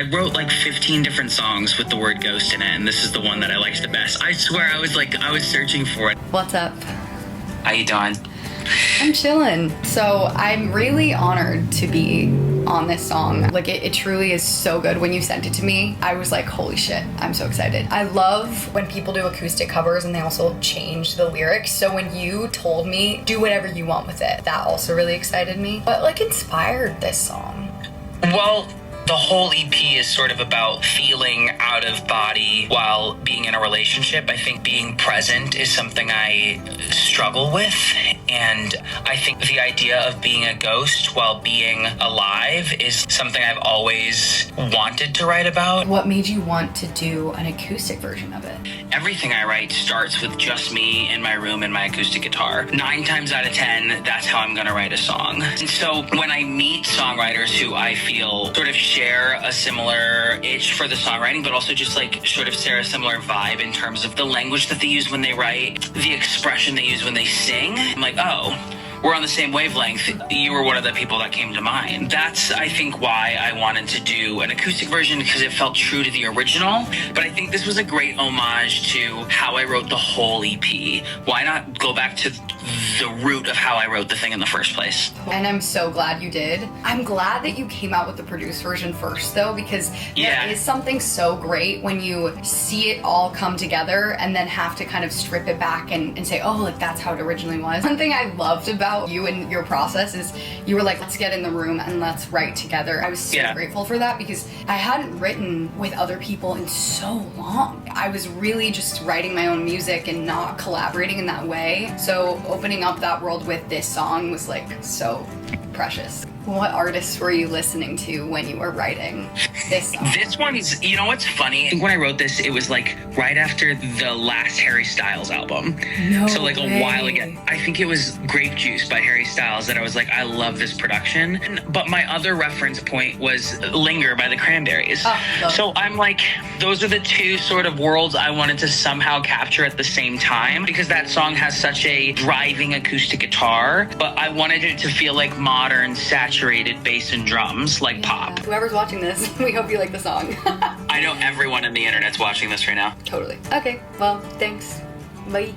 I wrote like 15 different songs with the word ghost in it, and this is the one that I liked the best. I swear I was searching for it. What's up? How you doing? I'm chilling. So I'm really honored to be on this song. Like it truly is so good. When you sent it to me, I was like, holy shit, I'm so excited. I love when people do acoustic covers and they also change the lyrics. So when you told me, do whatever you want with it, that also really excited me. What like inspired this song? Well, the whole EP is sort of about feeling out of body while being in a relationship. I think being present is something I struggle with. And I think the idea of being a ghost while being alive is something I've always wanted to write about. What made you want to do an acoustic version of it? Everything I write starts with just me in my room and my acoustic guitar. 9 times out of 10, that's how I'm gonna write a song. And so when I meet songwriters who I feel sort of share a similar itch for the songwriting, but also just like sort of share a similar vibe in terms of the language that they use when they write, the expression they use when they sing, I'm like, oh, we're on the same wavelength. You were one of the people that came to mind. That's, I think, why I wanted to do an acoustic version, because it felt true to the original. But I think this was a great homage to how I wrote the whole EP. Why not go back to the root of how I wrote the thing in the first place? And I'm so glad you did. I'm glad that you came out with the produced version first, though, because there is something so great when you see it all come together and then have to kind of strip it back and say, oh, like that's how it originally was. One thing I loved about you and your process is you were like, let's get in the room and let's write together. I was so grateful for that, because I hadn't written with other people in so long. I was really just writing my own music and not collaborating in that way. So opening up that world with this song was like so precious. What artists were you listening to when you were writing this song? This one's, you know what's funny? I think when I wrote this, it was like right after the last Harry Styles album. So like a while ago. I think it was Grape Juice by Harry Styles that I was like, I love this production. But my other reference point was Linger by the Cranberries. So I'm like, those are the two sort of worlds I wanted to somehow capture at the same time, because that song has such a driving acoustic guitar, but I wanted it to feel like modern, saturated bass and drums, like pop. Whoever's watching this, we hope you like the song. I know everyone on the internet's watching this right now. Totally. Okay, well, thanks. Bye.